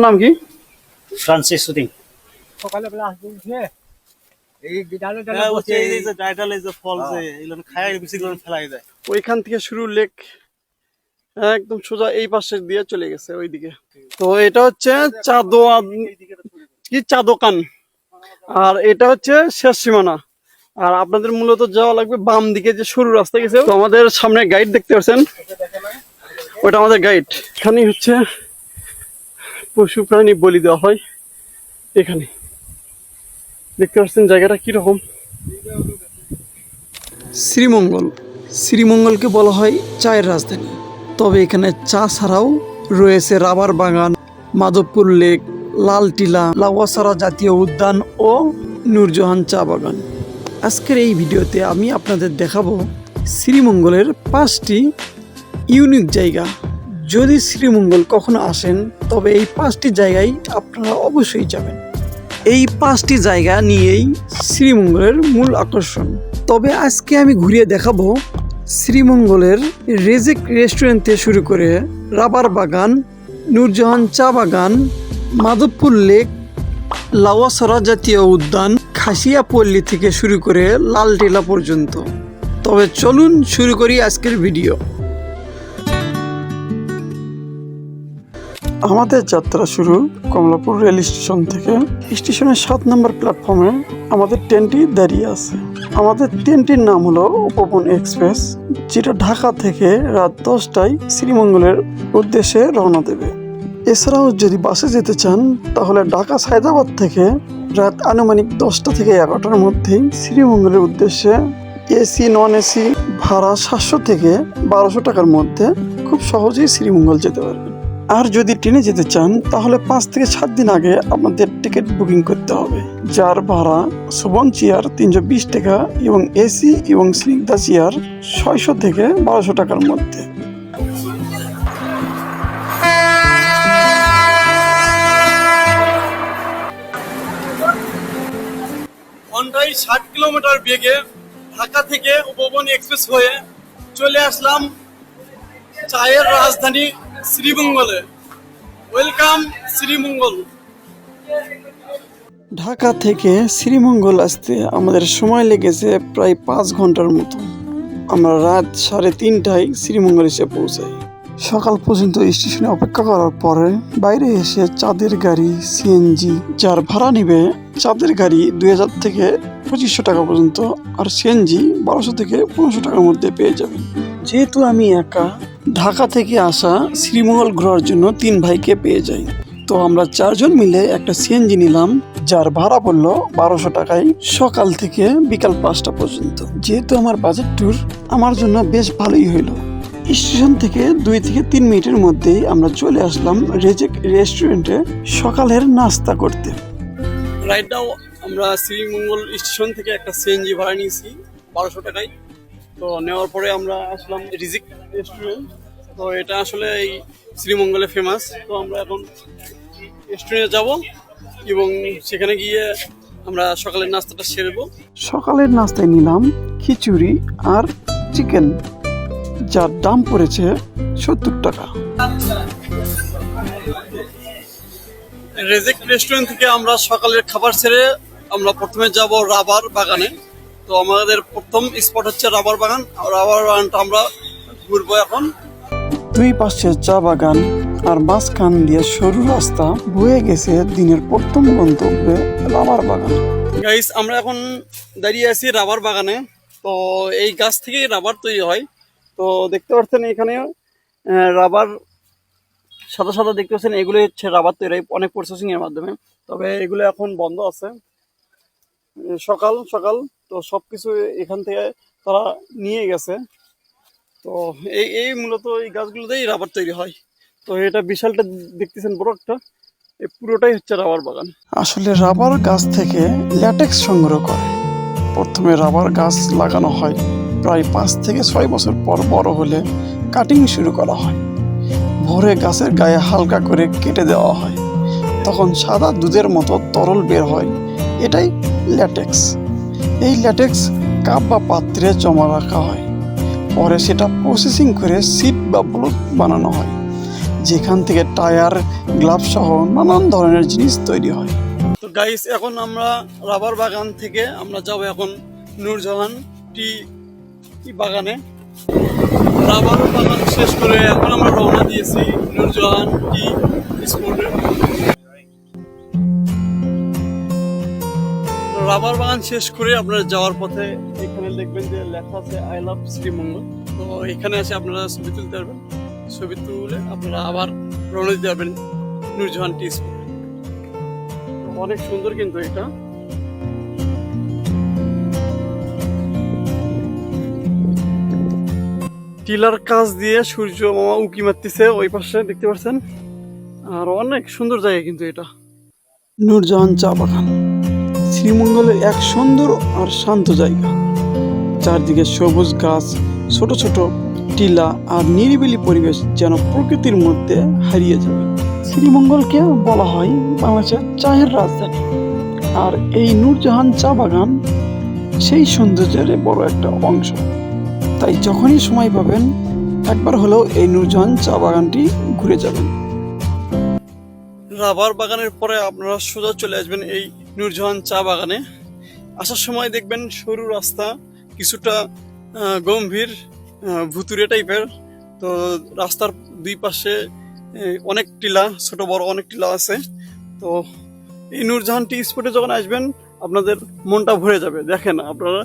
নাম কি? Francis shooting. সকালে বেলা আসবে এই ডালে এই যে টাইটাল এই যে ফল যে এগুলো খায় বেশি করে ফেলাই যায়। ওইখান থেকে শুরু লেক একদম সোজা এই পাশে দিয়ে চলে গেছে ওইদিকে। তো এটা হচ্ছে চাদোকান, আর এটা হচ্ছে শেষ সীমানা। আর আপনাদের মূলত যাওয়া লাগবে বাম দিকে যে সরু রাস্তা গেছে। তো আমাদের সামনে গাইড দেখতে পাচ্ছেন, ওটা আমাদের গাইড। এখানে হচ্ছে পশু প্রাণী বলি দেওয়া হয়। এখানে দেখতে পাচ্ছেন জায়গাটা কিরকম। শ্রীমঙ্গলকে বলা হয় চায়ের রাজধানী। তবে এখানে চা ছাড়াও রয়েছে রাবার বাগান, মাধবপুর লেক, লাল টিলা, লাউয়াছড়া জাতীয় উদ্যান ও নূরজাহান চা বাগান। আজকের এই ভিডিওতে আমি আপনাদের দেখাবো শ্রীমঙ্গলের 5টি ইউনিক জায়গা। যদি শ্রীমঙ্গল কখনো আসেন তবে এই 5টি জায়গায় আপনারা অবশ্যই যাবেন। এই 5টি জায়গা নিয়েই শ্রীমঙ্গলের মূল আকর্ষণ। তবে আজকে আমি ঘুরিয়ে দেখাবো শ্রীমঙ্গলের রেজেক রেস্টুরেন্ট থেকে শুরু করে রাবার বাগান, নূরজাহান চা বাগান, মাধবপুর লেক, লাউয়াছড়া জাতীয় উদ্যান, খাসিয়াপল্লী থেকে শুরু করে লাল টিলা পর্যন্ত। তবে চলুন শুরু করি আজকের ভিডিও। আমাদের যাত্রা শুরু কমলাপুর রেল স্টেশন থেকে। স্টেশনের 7 নম্বর প্ল্যাটফর্মে আমাদের ট্রেনটি দাঁড়িয়ে আছে। আমাদের ট্রেনটির নাম হলো উপবন এক্সপ্রেস, যেটা ঢাকা থেকে রাত 10টায় শ্রীমঙ্গলের উদ্দেশ্যে রওনা দেবে। এছাড়াও যদি বাসে যেতে চান তাহলে ঢাকা সায়দাবাদ থেকে রাত আনুমানিক 10টা থেকে 11টার মধ্যেই শ্রীমঙ্গলের উদ্দেশ্যে এসি নন এসি ভাড়া 700 থেকে 1200 টাকার মধ্যে খুব সহজেই শ্রীমঙ্গল যেতে পারবেন। আর যদি ট্রেনে যেতে চান তাহলে 5 থেকে 7 দিন আগে আপনাদের টিকিট বুকিং করতে হবে, যার ভাড়া সুবন চেয়ার 320 টাকা এবং এসি এবং স্নিগ্ধা চেয়ার 600 থেকে 1200 টাকার মধ্যে। ঘন্টায় 60 কিলোমিটার বেগে ঢাকা থেকে উপবন এক্সপ্রেস হয়ে চলে আসলাম চায়ের রাজধানী শ্রীমঙ্গলে। ওয়েলকাম শ্রীমঙ্গল। ঢাকা থেকে শ্রীমঙ্গল আসতে আমাদের সময় লেগেছে প্রায় 5 ঘন্টার মতো। আমরা রাত 3:30টায় শ্রীমঙ্গল এসে পৌঁছাই। সকাল পর্যন্ত স্টেশনে অপেক্ষা করার পরে বাইরে এসে চাঁদের গাড়ি সিএনজি, যার ভাড়া নিবে চাঁদের গাড়ি 2000 থেকে 2500 টাকা পর্যন্ত, আর সিএনজি 1200 থেকে 1500 টাকার মধ্যে পেয়ে যাবেন। যেহেতু আমি একা, ঢাকা থেকে আসা শ্রীমঙ্গল ঘোরার জন্য 3 ভাইকে পেয়ে যাই। তো আমরা 4 জন মিলে একটা সিএনজি নিলাম, যার ভাড়া পড়লো 1200 টাকায় সকাল থেকে বিকাল 5টা পর্যন্ত। যেহেতু আমার বাজেট ট্যুর, আমার জন্য বেশ ভালোই হইলো। স্টেশন থেকে 2 থেকে 3 মিনিটের মধ্যেই আমরা চলে আসলাম রেজেক রেস্টুরেন্টে সকালের নাস্তা করতে। রাইট নাও আমরা শ্রীমঙ্গল স্টেশন থেকে একটা সিএনজি ভাড়া নিয়েছি 1200 টাকায়। তো নেওয়ার পরে আমরা আসলাম রিজিক রেস্টুরেন্ট। তো এটা আসলে এই শ্রীমঙ্গলে ফেমাস। তো আমরা এখন রেস্টুরেন্টে যাব এবং সেখানে গিয়ে আমরা সকালের নাস্তাটা সেরবো। সকালের নাস্তায় নিলাম খিচুড়ি আর চিকেন, যার দাম পড়েছে 70 টাকা। রেজেক রেস্টুরেন্ট থেকে আমরা সকালের খাবার সেরে আমরা প্রথমে যাব রাবার বাগানে। তো আমাদের প্রথম স্পট হচ্ছে রাবার বাগান। রাবার বাগানটা আমরা ঘুরবো এখন। 2 পাশে চা বাগান আর মাঝখান দিয়ে সরু রাস্তা বয়ে গেছে দিনের প্রথম গন্তব্যে রাবার বাগান। গাইস, আমরা এখন দাঁড়িয়ে আছি রাবার বাগানে। তো এই গাছ থেকেই রাবার তৈরি হয়। তো দেখতে পাচ্ছেন এখানে রাবার সাদা সাদা দেখতে পাচ্ছেন, এগুলো হচ্ছে রাবার তৈরি হয় অনেক প্রসেসিং এর মাধ্যমে। তবে এগুলো এখন বন্ধ আছে। সকাল সকাল তো সবকিছু এখান থেকে তারা নিয়ে গেছে। তো এই মূলত এই গাছগুলোতেই রাবার তৈরি হয়। তো এটা বিশালটা দেখতেছেন বড় একটা, এই পুরোটাই হচ্ছে রাবার বাগান। আসলে রাবার গাছ থেকে ল্যাটেক্স সংগ্রহ করে। প্রথমে রাবার গাছ লাগানো হয়, প্রায় 5 থেকে 6 বছর পর বড় হলে কাটিং শুরু করা হয়। ভোরে গাছের গায়ে হালকা করে কেটে দেওয়া হয়, তখন সাদা দুধের মতো তরল বের হয়, এটাই ল্যাটেক্স। এই ল্যাটেক্স কাপ বা পাত্রে জমা রাখা হয়, পরে সেটা প্রসেসিং করে সিট বা ব্লক বানানো হয়। যেখান থেকে টায়ার, গ্লাভ সহ নানান ধরনের জিনিস তৈরি হয়। তো গাইস, এখন আমরা রাবার বাগান থেকে আমরা যাব এখন নূরজাহান টি বাগানে। রাবার বাগান শেষ করে এখন আমরা রওনা দিয়েছি নূরজাহান টি স্পোর্টে। রাবার বাগান শেষ করে আপনারা যাওয়ার পথে এখানে দেখবেন যে লেখা আছে আই লাভ শ্রীমঙ্গল। তো এখানে এসে আপনারা ছবি তুলতে পারবেন, ছবি তুলে আপনারা আবার রওনা দিতে পারবেন নূরজাহান টি স্পোর্ট। অনেক সুন্দর কিন্তু এটা। টিলার কাজ দিয়ে সূর্য মামা উকি মারতেছে ওই পাশে দেখতে পাচ্ছেন, আর অনেক সুন্দর জায়গা কিন্তু এটা নূরজাহান চা বাগান। শ্রীমঙ্গলের এক সুন্দর আর শান্ত জায়গা, চারদিকে সবুজ গাছ, ছোট ছোট টিলা আর নিরিবিলি পরিবেশ যেন প্রকৃতির মধ্যে হারিয়ে যাবে। শ্রীমঙ্গলকে বলা হয় বাংলাদেশের চায়ের রাজধানী, আর এই নূরজাহান চা বাগান সেই সৌন্দর্যের বড় একটা অংশ। তাই যখনই সময় পাবেন একবার হলেও এই নূরজাহান চা বাগানটি ঘুরে যাবেন। রাবার বাগানের পরে আপনারা সোজা চলে আসবেন এই নূরজাহান চা বাগানে। আসার সময় দেখবেন সরু রাস্তা, কিছুটা গম্ভীর ভুতুরে টাইপের। তো রাস্তার দুই পাশে অনেক টিলা, ছোট বড় অনেক টিলা আছে। তো এই নূরজাহান টি স্পটে যখন আসবেন আপনাদের মনটা ভরে যাবে। দেখেন আপনারা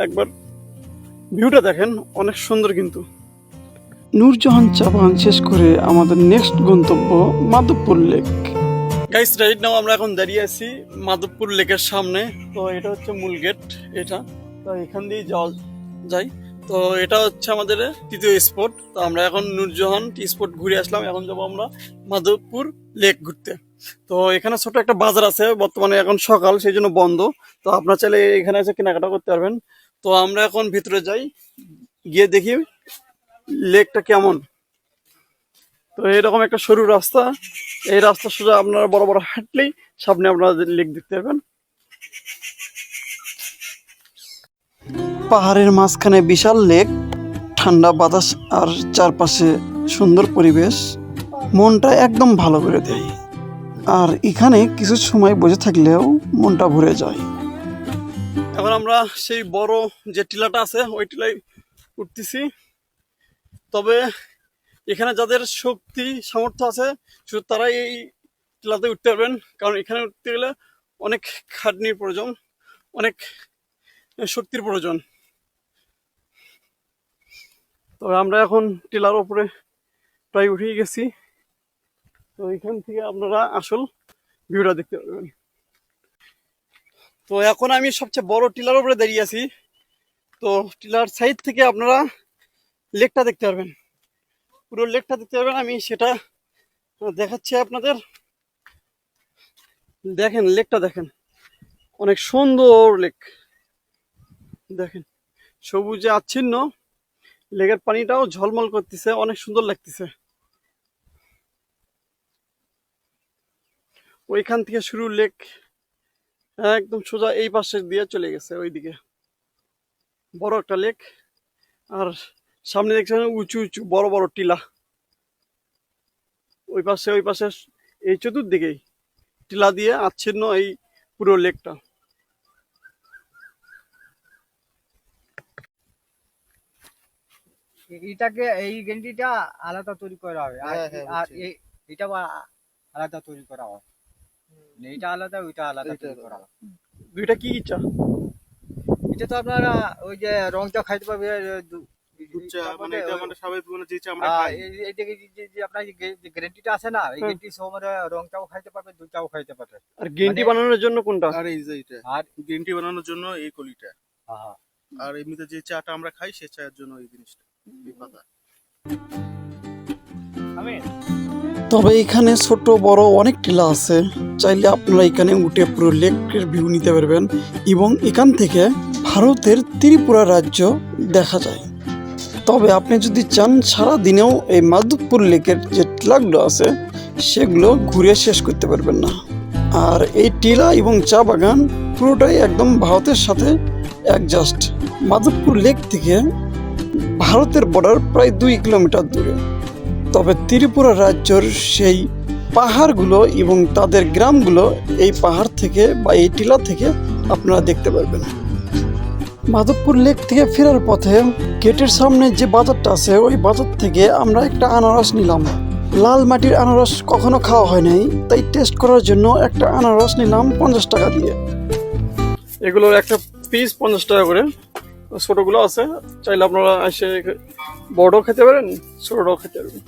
একবার ভিউটা দেখেন, অনেক সুন্দর কিন্তু। নূরজাহান চা বাগান শেষ করে আমাদের নেক্সট গন্তব্য Madhabpur lake. Guys, right now আমরা এখন দাঁড়িয়ে আছি মাধবপুর লেকের সামনে। তো এটা হচ্ছে মূল গেট এটা। তো এখান দিয়ে যাওয়া যায়। তো এটা হচ্ছে আমাদের তৃতীয় স্পট। তো আমরা এখন নূরজাহান টি স্পট ঘুরে আসলাম, এখন যাবো আমরা মাধবপুর লেক ঘুরতে। তো এখানে ছোট একটা বাজার আছে, বর্তমানে এখন সকাল সেই জন্য বন্ধ। তো আপনারা চাইলে এখানে এসে কেনাকাটা করতে পারবেন। তো আমরা এখন ভিতরে যাই, গিয়ে দেখি লেকটা কেমন। তো এরকম একটা সরু রাস্তা, এই রাস্তা সোজা আপনারা বড় বড় হাঁটলেই সামনে আপনারা লেক দেখতে পাবেন। পাহাড়ের মাঝখানে বিশাল লেক, ঠান্ডা বাতাস আর চারপাশে সুন্দর পরিবেশ মনটা একদম ভালো করে দেয়। আর এখানে কিছু সময় বসে থাকলেও মনটা ভরে যায়। এখন আমরা সেই বড় যে টিলাটা আছে ওই টিলায় উঠতেছি। তবে এখানে যাদের শক্তি সামর্থ্য আছে শুধু তারাই এই টিলাতে উঠতে পারবেন, কারণ এখানে উঠতে গেলে অনেক খাটনির প্রয়োজন, অনেক শক্তির প্রয়োজন। তবে আমরা এখন টিলার উপরে প্রায় উঠে গেছি। তো এখান থেকে আপনারা আসল ভিউটা দেখতে পারবেন। তো এখন আমি সবচেয়ে বড় টিলার উপরে দাঁড়িয়ে আছি। তো টিলার সাইড থেকে আপনারা লেকটা দেখতে পারবেন, পুরো লেকটা দেখতে পারবেন। আমি সেটা দেখাচ্ছি আপনাদের। দেখেন লেকটা দেখেন, অনেক সুন্দর লেক। দেখেন সবুজে আচ্ছিন্ন, লেকের পানিটাও ঝলমল করতেছে, অনেক সুন্দর লাগতেছে। ওইখান থেকে শুরু লেক একদম সোজা এই পাশে দিয়ে চলে গেছে ওইদিকে, বড় একটা লেক। আর সামনে দেখছেন উঁচু উঁচু বড় বড় টিলা, ওই পাশে এই চতুর্দিকেই টিলা দিয়ে আচ্ছিন্ন এই পুরো লেকটা। এটাকে এই গেন্ডিটা আলাদা তৈরি করা হবে, আর এটা আলাদা তৈরি করা হয়। এইটা আলাদা, ওইটা আলাদা তৈরি করা হয়। দুইটা কি চা? এটা তো আপনারা ওই যে রং চা খাইতে পারবে, গ্যারেন্টিটা আছে না, এই গ্যারেন্টি সময় রং চাও খাইতে পারবে, দুধ চাও খাইতে পারবে। আর গ্রিনটি বানানোর জন্য কোনটা? আর এই যে এটা, আর গ্রিনটি বানানোর জন্য এই কলিটা। আর এমনিতে যে চাটা আমরা খাই সে চায়ের জন্য এই জিনিসটা, এই পাতা। তবে এখানে ছোট বড় অনেক টিলা আছে, চাইলে আপনারা এখানে উঠে পুরো লেকের ভিউ নিতে পারবেন এবং এখান থেকে ভারতের ত্রিপুরা রাজ্য দেখা যায়। তবে আপনি যদি চান সারা দিনেও এই মাধবপুর লেকের যে টিলাগুলো আছে সেগুলো ঘুরে শেষ করতে পারবেন না। আর এই টিলা এবং চা বাগান পুরোটাই একদম ভারতের সাথে অ্যাডজাস্ট। মাধবপুর লেক থেকে ভারতের বর্ডার প্রায় 2 কিলোমিটার দূরে। তবে ত্রিপুরা রাজ্যের সেই পাহাড়গুলো এবং তাদের গ্রামগুলো এই পাহাড় থেকে বা এই টিলা থেকে আপনারা দেখতে পারবেন। মাধবপুর লেক থেকে ফেরার পথে গেটের সামনে যে বাজারটা আছে ওই বাজার থেকে আমরা একটা আনারস নিলাম। লাল মাটির আনারস কখনো খাওয়া হয় নাই, তাই টেস্ট করার জন্য একটা আনারস নিলাম 50 টাকা দিয়ে। এগুলো একটা পিস 50 টাকা করে, ছোটগুলো আছে, চাইলে আপনারা এসে বড়ও খেতে পারেন, ছোটটাও খেতে পারবেন।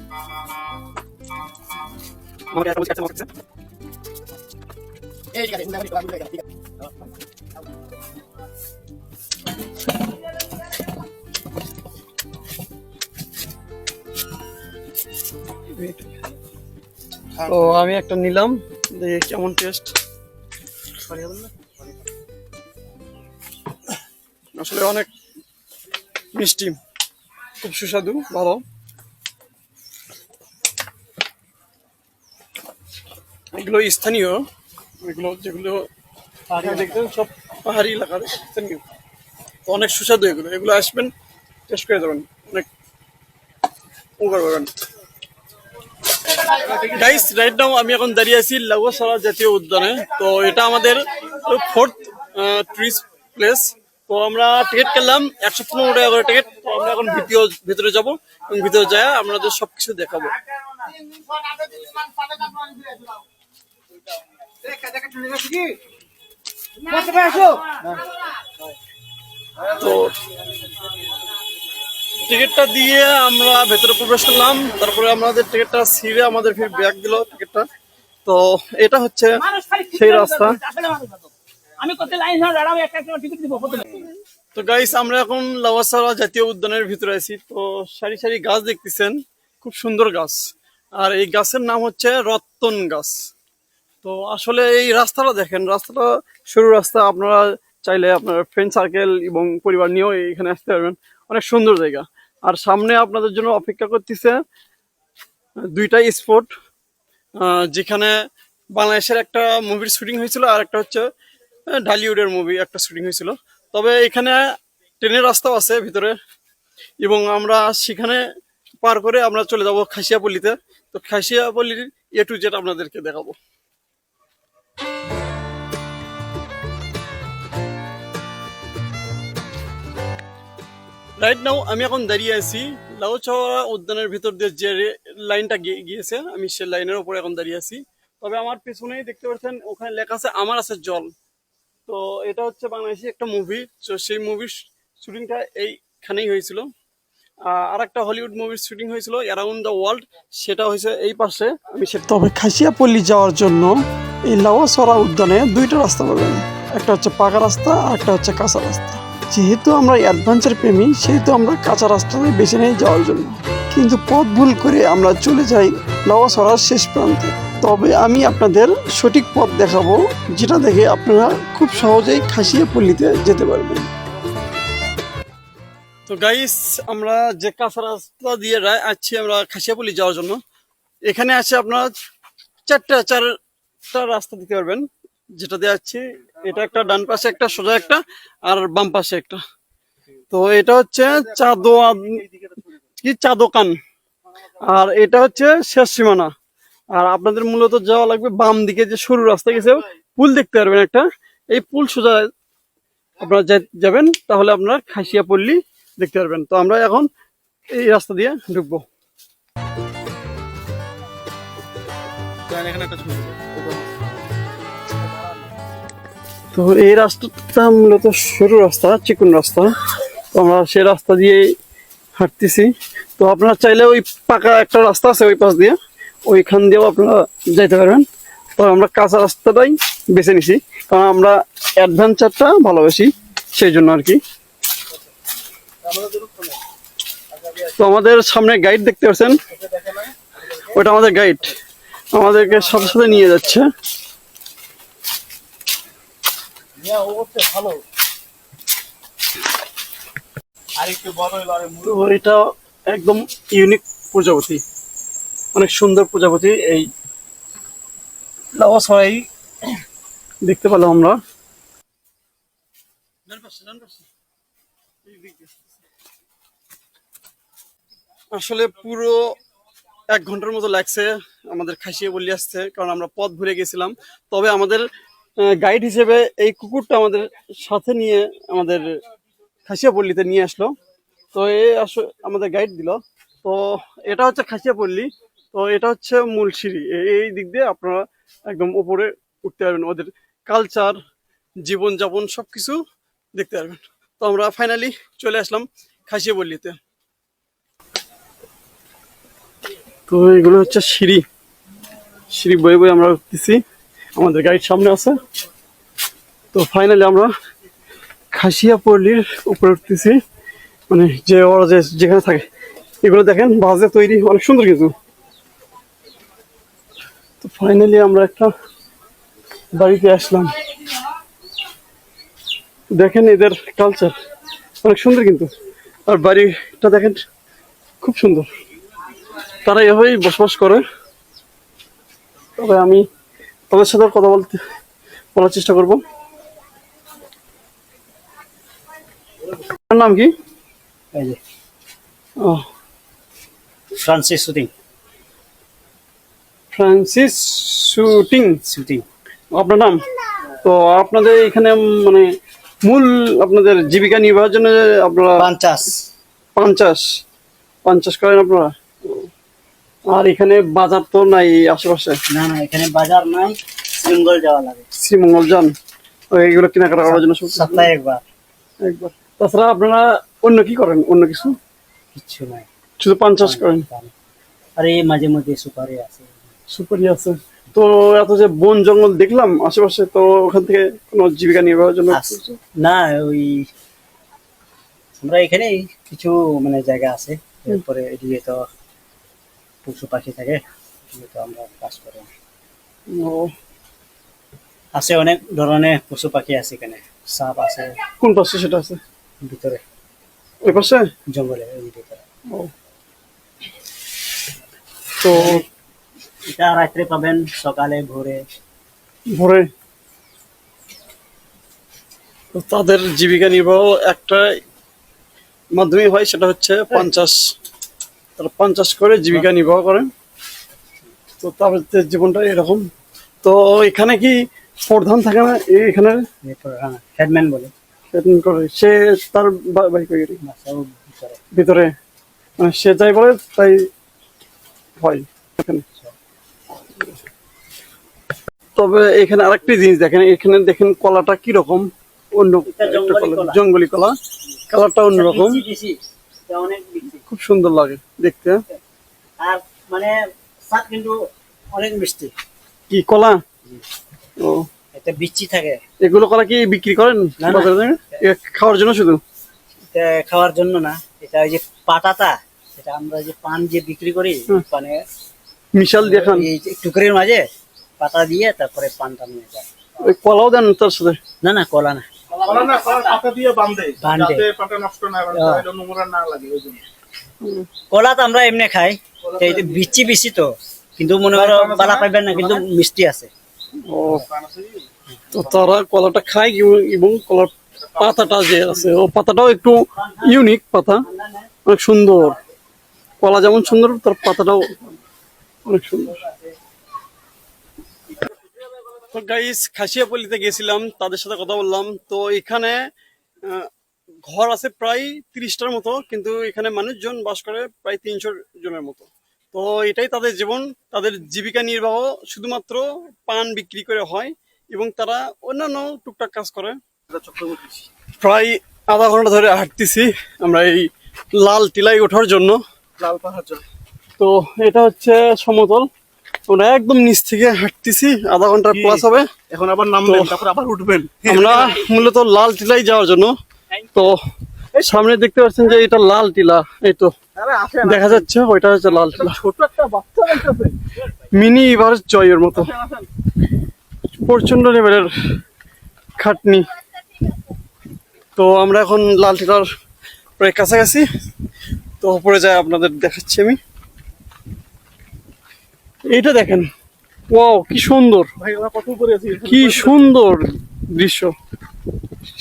তো আমি একটা নিলাম, দেখি কেমন টেস্ট। আসলে অনেক মিষ্টি, খুব সুস্বাদু, ভালো। এগুলো স্থানীয়, এগুলো যেগুলো দেখবেন সব পাহাড়ি এলাকার স্থানীয়, তো অনেক সুস্বাদু। এগুলো এগুলো আসবেন, টেস্ট করে যাবেন, অনেক উপকার পাবেন। গাইস, রাইট নাও আমি এখন দাঁড়িয়ে আছি লাউয়াছড়া জাতীয় উদ্যানে। তো এটা আমাদের 4th টুরিস্ট প্লেস। তো আমরা টিকিট করলাম 115 টাকা করে টিকিট। তো আমরা এখন ভিতরে যাব এবং ভিতরে যায় আপনাদের সবকিছু দেখাবো। তো টিকিটটা দিয়ে আমরা ভেতরে প্রবেশ করলাম, তারপরে আমাদের টিকিটটা ছিঁড়ে আমাদের ফির ব্যাগ দিল টিকিটটা। তো এটা হচ্ছে সেই রাস্তা। তো গাইস, আমরা এখন লাউয়াছড়া জাতীয় উদ্যানের ভিতরে আছি। তো সারি সারি গাছ দেখতেছেন, খুব সুন্দর গাছ, আর এই গাছের নাম হচ্ছে রত্তন গাছ। তো আসলে এই রাস্তাটা দেখেন, রাস্তাটা সরু রাস্তা, আপনারা চাইলে আপনার ফ্রেন্ড সার্কেল এবং পরিবার নিয়েও এখানে আসতে পারবেন, অনেক সুন্দর জায়গা। আর সামনে আপনাদের জন্য অপেক্ষা করতেছে দুইটা স্পট, যেখানে বাংলাদেশের একটা মুভির শুটিং হয়েছিল, আর একটা হচ্ছে ঢালিউডের মুভি একটা শুটিং হয়েছিল। তবে এখানে ট্রেনের রাস্তাও আছে ভিতরে, এবং আমরা সেখানে পার করে আমরা চলে যাব খাসিয়াপল্লিতে। তো খাসিয়াপল্লির A to Z আপনাদেরকে দেখাবো। রাইট নাও আমি এখন দাঁড়িয়ে আছি লাউয়াছড়া উদ্যানের ভিতর দিয়ে যে লাইনটা গিয়েছে, আমি সেই লাইনের উপরে এখন দাঁড়িয়ে আছি। তবে আমার পেছনেই দেখতে পাচ্ছেন, ওখানে লেখা আছে আমার আছে জল। তো এটা হচ্ছে বাংলাদেশি একটা মুভি, তো সেই মুভির শুটিংটা এইখানেই হয়েছিল। আর একটা হলিউড মুভির শুটিং হয়েছিল অ্যারাউন্ড দ্য ওয়ার্ল্ড, সেটা হয়েছে এই পাশে। তবে খাসিয়াপল্লি যাওয়ার জন্য এই লাউয়াছড়া উদ্যানে দুইটা রাস্তা পাবেন, একটা হচ্ছে পাকা রাস্তা আর একটা হচ্ছে কাঁচা রাস্তা। যেহেতু আমরা অ্যাডভেঞ্চার প্রেমী, সেহেতু আমরা কাঁচা রাস্তায় বেছে নিই যাওয়ার জন্য, কিন্তু পথ ভুল করে আমরা চলে যাই লাউয়াছড়ার শেষ প্রান্তে। তবে আমি আপনাদের সঠিক পথ দেখাবো, যেটা দেখে আপনারা খুব সহজেই খাসিয়াপল্লিতে যেতে পারবেন। তো গাইস, আমরা যে কাঁচা রাস্তা দিয়ে আছি আমরা খাসিয়াপল্লি যাওয়ার জন্য, এখানে আছে আপনারা চারটা রাস্তা দিতে পারবেন, যেটা দিয়ে যাচ্ছি। এটা একটা ডান পাশে একটা, সোজা একটা, আর বাম পাশে একটা। তো এটা হচ্ছে চাদোকান, আর এটা হচ্ছে শেষ সীমানা। আর আপনাদের মূলত যাওয়া লাগবে বাম দিকে, যে সরু রাস্তা গেছে, পুল দেখতে পারবেন একটা, এই পুল সোজা আপনারা যাবেন, তাহলে আপনারা খাসিয়াপল্লি দেখতে পারবেন। তো আমরা এখন এই রাস্তা দিয়ে ঢুকবো। তো এই রাস্তাটা মূলত সরু রাস্তা, চিকন রাস্তা, তো আমরা সেই রাস্তা দিয়ে হাঁটতেছি। তো আপনারা চাইলে ওই পাকা একটা রাস্তা আছে ওই পাশ দিয়ে, ওইখান দিয়েও আপনারা যাইতে পারবেন। তো আমরা কাঁচা রাস্তাটাই বেছে নিছি, কারণ আমরা অ্যাডভেঞ্চারটা ভালোবাসি, সেই জন্য আর কি। তো আমাদের সামনে গাইড দেখতে পাচ্ছেন, ওটা আমাদের গাইড, আমাদেরকে সাথে সাথে নিয়ে যাচ্ছে। তো এটা একদম ইউনিক প্রজাপতি, অনেক সুন্দর প্রজাপতি, এই লাউয়াছড়াই দেখতে পেলাম আমরা। আসলে পুরো 1 ঘন্টার মতো লাগছে আমাদের খাসিয়াপল্লী আসতে, কারণ আমরা পথ ভুলে গেছিলাম। তবে আমাদের গাইড হিসেবে এই কুকুরটা আমাদের সাথে নিয়ে আমাদের খাসিয়াপল্লীতে নিয়ে আসলো। তো আমাদের গাইড দিল। তো এটা হচ্ছে খাসিয়াপল্লী। তো এটা হচ্ছে মূল সিঁড়ি, এই দিক দিয়ে আপনারা একদম উপরে উঠতে পারবেন, ওদের কালচার, জীবনযাপন সবকিছু দেখতে পারবেন। তো আমরা ফাইনালি চলে আসলাম খাসিয়াপল্লীতে। তো এগুলো হচ্ছে সিঁড়ি, সিঁড়ি বয়ে বয়ে আমরা উঠতেছি, আমাদের গাড়ির সামনে আছে। তো ফাইনালি আমরা খাসিয়াপল্লীর উপরে উঠতেছি, মানে যে ওরা যেখানে থাকে। এগুলো দেখেন বাজে তৈরি, অনেক সুন্দর কিন্তু। তো ফাইনালি আমরা একটা বাড়িতে আসলাম, দেখেন এদের কালচার অনেক সুন্দর কিন্তু। আর বাড়িটা দেখেন খুব সুন্দর, তারা এভাবেই বসবাস করে। তবে আমি তাদের সাথে কথা বলার চেষ্টা করব। নাম কি? এই যে ও, Francis shooting. Francis shooting. Shooting আপনার নাম? তো আপনাদের এখানে মানে মূল আপনাদের জীবিকা নির্বাহের জন্য আপনারা 50 করেন আপনারা? আর এখানে বাজার তো নাই আশেপাশে? না না, এখানে বাজার নাই, শ্রীমঙ্গল যাওয়া লাগে। শ্রীমঙ্গল যান এইগুলো কেনাকাটা করার জন্য? সপ্তাহে একবার। তাছাড়া আপনারা অন্য কি করেন? অন্য কিছু কিচ্ছু নাই, শুধু পান চাষ করেন? আর এই মাঝে মধ্যে সুপারি আছে। সুপারি আছে। তো এত যে বন জঙ্গল দেখলাম আশেপাশে, তো ওখান থেকে কোনো জীবিকা নির্বাহের জন্য? না, ওই আমরা এখানে কিছু মানে জায়গা আছে, এরপরে এদিকে তো পশু পাখি থাকে, তো আমরা কাজ করি। ও, আছে অনেক ধরনের পশু পাখি আছে এখানে, সাপ আছে। কোন পাশে সেটা আছে? ভিতরে, ওই পাশে জঙ্গলে ওই ভিতরে। ও, তো এটা রাত্রে পাবেন, সকালে ভোরে। ভোরে? তো তাদের জীবিকা নির্বাহ একটা মাধ্যমে হয়, সেটা হচ্ছে 50। তারা 50 করে জীবিকা নির্বাহ করে। তো তাদের জীবনটা এরকম। তো এখানে কি প্রধান থাকে না এখানে? হেডম্যান বলে করে সে তার বাড়ি ভিতরে ভিতরে। ভিতরে, মানে সে যাই বলে তাই হয় এখানে। তবে এখানে আরেকটি জিনিস দেখেন, এখানে দেখেন কলাটা কিরকম, অন্য একটা কলা, জঙ্গলি কলা, কালারটা অন্যরকম, খুব সুন্দর লাগে দেখতে। আর মানে স্বাদ কিন্তু অনেক মিষ্টি। কি কলা? ও, এটা বিচি থাকে। এগুলো কলা কি বিক্রি করেন বাজারে থেকে? খাওয়ার জন্য শুধু? এটা খাওয়ার জন্য না, এটা ওই যে পাতাটা, এটা আমরা যে পান যে বিক্রি করি, পানে মিশাল দিয়ে খান? এই টুকরির মাঝে পাতা দিয়ে তারপরে পানটা নিয়ে যায়। ওই কলাও দেন তার সাথে? না না, কলা না, পাতা দিয়ে বাঁধে বাঁধে। যাতে পাতা নষ্ট না হয়, তাহলে নোংরা না লাগে ওইজন্য। কলা তো আমরা এমনি খাই, এই যে বিচি বেশি তো, কিন্তু মনে করো বালা পাইবেন না, কিন্তু মিষ্টি আছে। ও, তো তারা কলাটা খায় এবং কলার পাতাটা যে আছে, ও পাতাটাও একটু ইউনিক পাতা, অনেক সুন্দর। কলা যেমন সুন্দর, তার পাতাটাও অনেক সুন্দর। তো গাইস, খাসিয়াপল্লীতে গেছিলাম, তাদের সাথে কথা বললাম। তো এখানে ঘর আছে প্রায় 30টার মতো, কিন্তু এখানে মানুষজন বাস করে প্রায় 300 জনের মতো। তো এটাই তাদের জীবন, তাদের জীবিকা নির্বাহ শুধুমাত্র পান বিক্রি করে হয়, এবং তারা অন্যান্য টুকটাক কাজ করে। প্রায় আধা ঘন্টা ধরে হাঁটতেছি আমরা এই লাল টিলায় ওঠার জন্য, লাল পাহাড় চলে। তো এটা হচ্ছে সমতল, আমরা একদম নিচ থেকে হাঁটতেছি, আধা ঘন্টা প্লাস হবে। এখন আবার নামবেন, তারপর আবার উঠবেন। আমরা মূলত লাল টিলায় যাওয়ার জন্য। তো সামনে দেখতে পাচ্ছেন যে এটা লাল টিলা, এই তো দেখা যাচ্ছে, ওইটা হচ্ছে লাল টিলা। ছোট একটা বাচ্চা দেখতেছে, মিনি এভারেস্ট জয়ের মতো, প্রচন্ড লেভেলের খাটনি। তো আমরা এখন লাল টিলার প্রায় কাছাকাছি, তো উপরে যায় আপনাদের দেখাচ্ছি আমি। এইটা দেখেন, ওয়াও কি সুন্দর, ভাই ওরা কত উপরে আছে, কি সুন্দর দৃশ্য।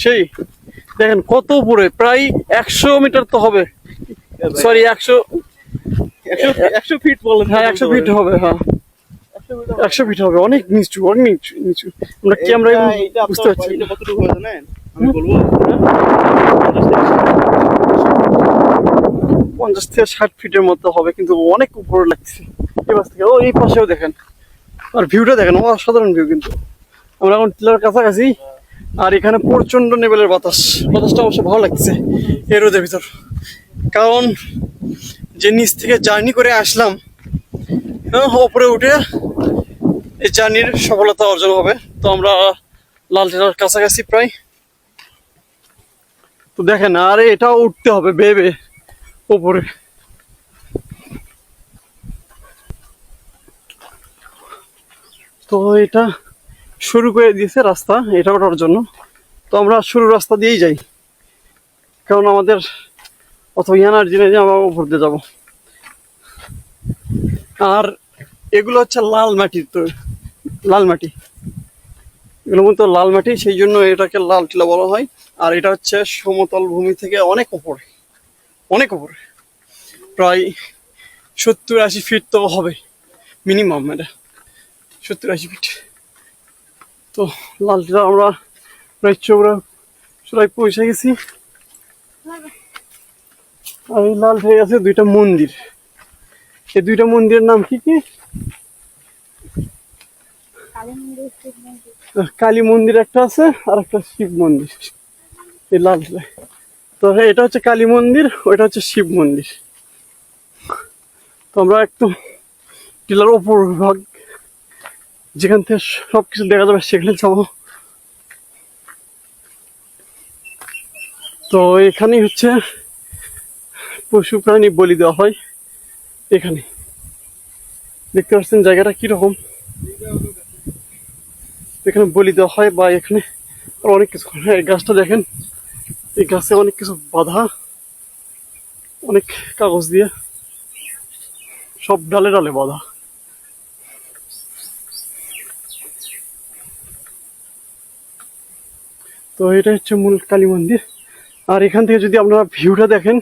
সেই দেখেন কত উপরে, প্রায় 100 মিটার তো হবে, সরি 100 ফিট বলেন। হ্যাঁ 100 ফিট হবে, হ্যাঁ 100 ফিট হবে, অনেক নিচু, অনেক নিচু নিচু। আমরা ক্যামেরা বুঝতে পারছি না। এটা কতটুকু হবে জানেন? আমি বলবো 50 থেকে 60 ফিটের মতো হবে, কিন্তু অনেক উপরে লাগছে এই পাশ থেকে। ও এই পাশেও দেখেন, আর ভিউটা দেখেন, অসাধারণ ভিউ। কিন্তু আমরা এখন টিলার কাছাকাছি, আর এখানে প্রচন্ড লেভেলের বাতাসটা অবশ্য ভালো লাগছে এই রোদের ভিতর। কারণ যে নিচ থেকে জার্নি করে আসলাম, ওপরে উঠে এই জার্নির সফলতা অর্জন হবে। তো আমরা লাল টিলার কাছাকাছি প্রায়। তো দেখেন, আর এটাও উঠতে হবে বেয়ে উপরে। তো এটা শুরু করে দিয়েছে রাস্তা এটা ওঠার জন্য। তো আমরা শুরু রাস্তা দিয়েই যাই, কারণ আমাদের অত এনার্জি নেই যে আমরা উপর দিয়ে যাবো। আর এগুলো হচ্ছে লাল মাটির, তো লাল মাটি, এগুলো মতো লাল মাটি, সেই জন্য এটাকে লাল টিলা বলা হয়। আর এটা হচ্ছে সমতল ভূমি থেকে অনেক উপরে, অনেক উপরে, প্রায় 70-80 ফিট তো হবে মিনিমাম, এটা 70-80 ফিট। তো লাল টিলা আমরা প্রায় চূড়ায় পৌঁছে গেছি। আর এই লাল হয়ে গেছে দুইটা মন্দির। এই দুইটা মন্দিরের নাম কি কি? কালী মন্দির একটা আছে, আর একটা শিব মন্দির এই লাল টিলায়। তো এটা হচ্ছে কালী মন্দির, ওইটা হচ্ছে শিব মন্দির। তো আমরা একদম টিলার ওপর ভাগ, যেখান থেকে সবকিছু দেখা যাবে সেখানে যাবো। তো এখানেই হচ্ছে পশু প্রাণী বলি দেওয়া হয়। এখানে দেখতে পাচ্ছেন জায়গাটা কিরকম, এখানে বলি দেওয়া হয়, বা এখানে অনেক কিছু। হ্যাঁ, এই গাছটা দেখেন, এই গাছে অনেক কিছু বাঁধা, অনেক কাগজ দিয়ে সব ডালে ডালে বাঁধা। তো এটা হচ্ছে মূল কালী মন্দির। আর এখান থেকে যদি আপনারা ভিউটা দেখেন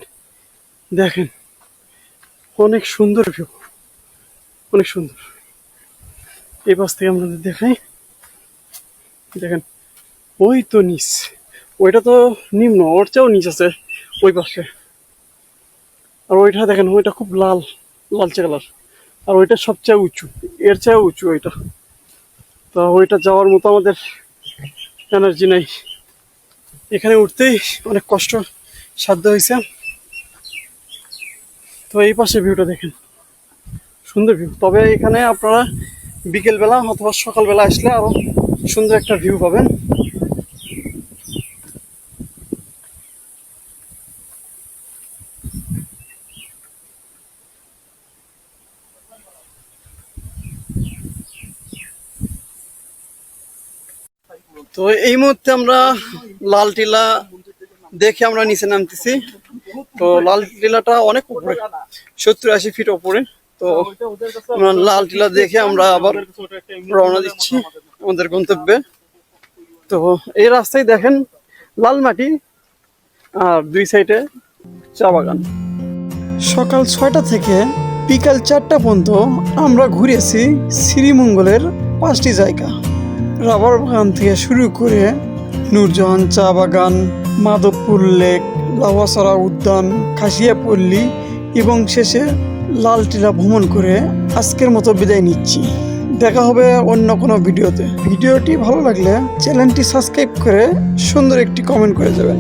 অনেক সুন্দর ভিউ, অনেক সুন্দর। এই পাশ থেকে আপনাদের দেখাই, দেখেন ওই তো নিচ, ওইটা তো নিম্ন, ওর চেয়েও নিচ আছে ওই পাশে। আর ওইটা দেখেন, ওইটা খুব লালচে কালার। আর ওইটা সবচেয়ে উঁচু, এর চেয়েও উঁচু ওইটা। তো ওইটা যাওয়ার মতো আমাদের এনার্জি নাই, এখানে উঠতেই অনেক কষ্ট সাধ্য হয়েছে। তো এই পাশে ভিউটা দেখেন, সুন্দর ভিউ। তবে এখানে আপনারা বিকেলবেলা অথবা সকালবেলা আসলে আরো সুন্দর একটা ভিউ পাবেন। তো এই মুহূর্তে আমরা লাল টিলা দেখে আমরা নিচে নামতেছি। তো লাল টিলাটা অনেক উপরে, 70-80 ফিট উপরে। তো আমরা লাল টিলা দেখে আমরা আবার রওনা দিচ্ছি আমাদের গন্তব্যে। তো এই রাস্তায় দেখেন লাল মাটি, আর দুই সাইডে চা বাগান। সকাল 6টা থেকে বিকাল 4টা পর্যন্ত আমরা ঘুরেছি শ্রীমঙ্গলের 5টি জায়গা। রাবার বাগান থেকে শুরু করে নূরজাহান চা বাগান, মাধবপুর লেক, লাউয়াছড়া উদ্যান, খাসিয়াপল্লী এবং শেষে লাল টিলা ভ্রমণ করে আজকের মতো বিদায় নিচ্ছি। দেখা হবে অন্য কোনো ভিডিওতে। ভিডিওটি ভালো লাগলে চ্যানেলটি সাবস্ক্রাইব করে সুন্দর একটি কমেন্ট করে যাবেন।